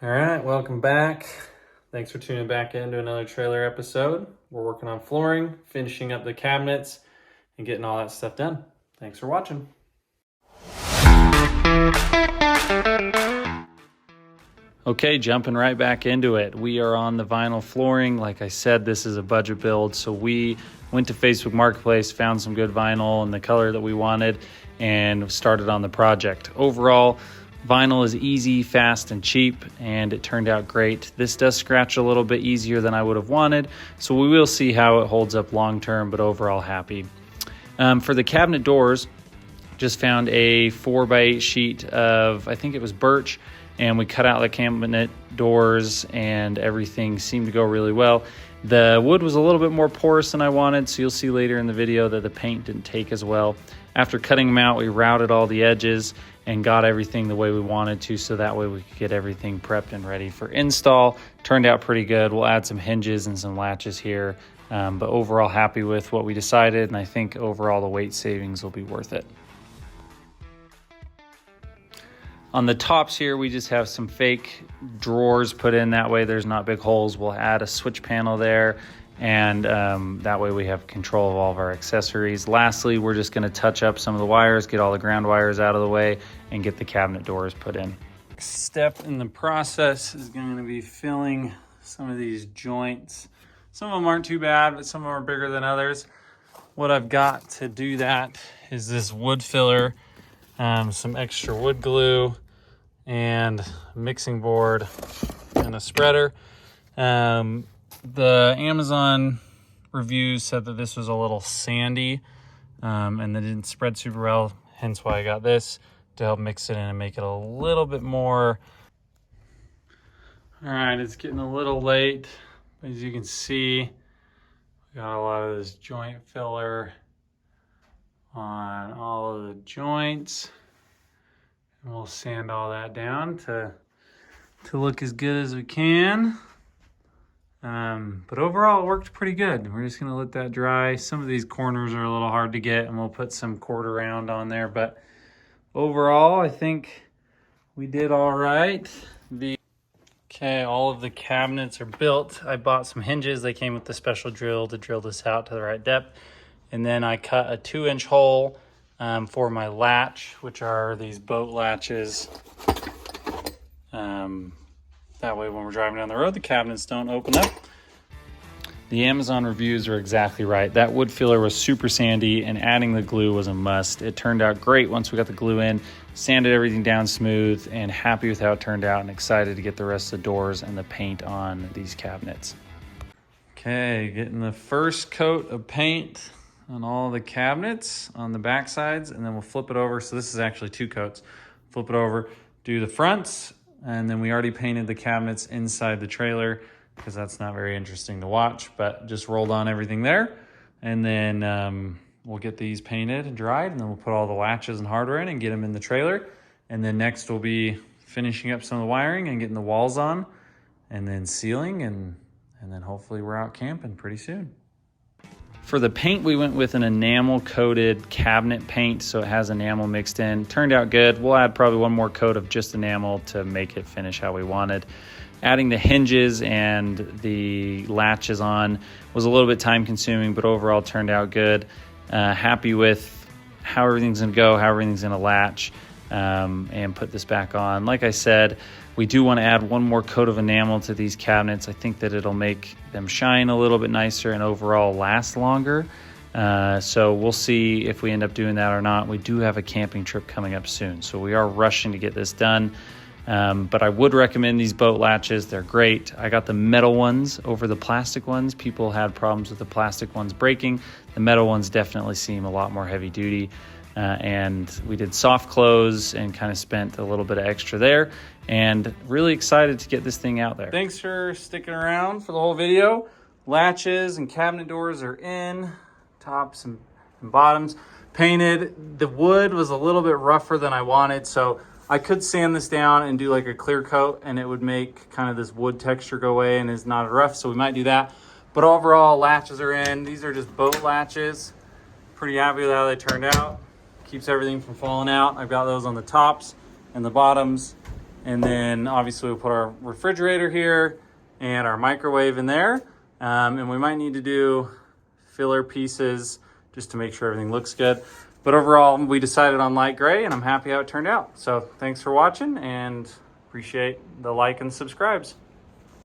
All right, welcome back. Thanks for tuning back into another trailer episode. We're working on flooring, finishing up the cabinets, and getting all that stuff done. Thanks for watching. Okay, jumping right back into it. We are on the vinyl flooring. Like I said, this is a budget build, so we went to Facebook Marketplace, found some good vinyl in the color that we wanted, and started on the project. Overall, vinyl is easy, fast, and cheap, and it turned out great. This does scratch a little bit easier than I would have wanted, so we will see how it holds up long term, but overall happy. For the cabinet doors, just found a 4x8 sheet of, I think it was birch, and we cut out the cabinet doors and everything seemed to go really well. The wood was a little bit more porous than I wanted, so you'll see later in the video that the paint didn't take as well. After cutting them out, we routed all the edges and got everything the way we wanted to, so that way we could get everything prepped and ready for install. Turned out pretty good. We'll add some hinges and some latches here, but overall happy with what we decided, and I think overall the weight savings will be worth it. On the tops here, we just have some fake drawers put in. That way there's not big holes. We'll add a switch panel there, and that way we have control of all of our accessories. Lastly, we're just gonna touch up some of the wires, get all the ground wires out of the way, and get the cabinet doors put in. Next step in the process is gonna be filling some of these joints. Some of them aren't too bad, but some of them are bigger than others. What I've got to do that is this wood filler, some extra wood glue, and a mixing board and a spreader. The Amazon reviews said that this was a little sandy and that it didn't spread super well, hence why I got this to help mix it in and make it a little bit more. All right, it's getting a little late. As you can see, we got a lot of this joint filler on all of the joints. And we'll sand all that down to look as good as we can. But overall, it worked pretty good. We're just gonna let that dry. Some of these corners are a little hard to get, and we'll put some quarter round on there. But overall, I think we did all right. Okay, all of the cabinets are built. I bought some hinges. They came with the special drill to drill this out to the right depth. And then I cut a 2-inch hole for my latch, which are these boat latches. That way when we're driving down the road, the cabinets don't open up. The Amazon reviews are exactly right. That wood filler was super sandy, and adding the glue was a must. It turned out great once we got the glue in, sanded everything down smooth, and happy with how it turned out, and excited to get the rest of the doors and the paint on these cabinets. Okay, getting the first coat of paint on all the cabinets on the back sides, and then we'll flip it over. So this is actually 2 coats. Flip it over, do the fronts, and then we already painted the cabinets inside the trailer because that's not very interesting to watch, but just rolled on everything there. And then we'll get these painted and dried, and then we'll put all the latches and hardware in and get them in the trailer. And then next we'll be finishing up some of the wiring and getting the walls on, and then sealing, and then hopefully we're out camping pretty soon. For the paint, we went with an enamel coated cabinet paint, so it has enamel mixed in. Turned out good. We'll add probably one more coat of just enamel to make it finish how we wanted. Adding the hinges and the latches on was a little bit time consuming, but overall turned out good. Happy with how everything's gonna go, how everything's gonna latch, and put this back on. Like I said, we do want to add one more coat of enamel to these cabinets. I think that it'll make them shine a little bit nicer and overall last longer. So we'll see if we end up doing that or not. We do have a camping trip coming up soon, so we are rushing to get this done. But I would recommend these boat latches. They're great. I got the metal ones over the plastic ones. People had problems with the plastic ones breaking. The metal ones definitely seem a lot more heavy duty. And we did soft close and kind of spent a little bit of extra there, and really excited to get this thing out there. Thanks for sticking around for the whole video. Latches and cabinet doors are in, tops and bottoms painted. The wood was a little bit rougher than I wanted, so I could sand this down and do like a clear coat, and it would make kind of this wood texture go away and is not rough, so we might do that. But overall, latches are in. These are just boat latches. Pretty happy with how they turned out. Keeps everything from falling out. I've got those on the tops and the bottoms. And then obviously we'll put our refrigerator here and our microwave in there. And we might need to do filler pieces just to make sure everything looks good. But overall, we decided on light gray, and I'm happy how it turned out. So thanks for watching, and appreciate the like and subscribes.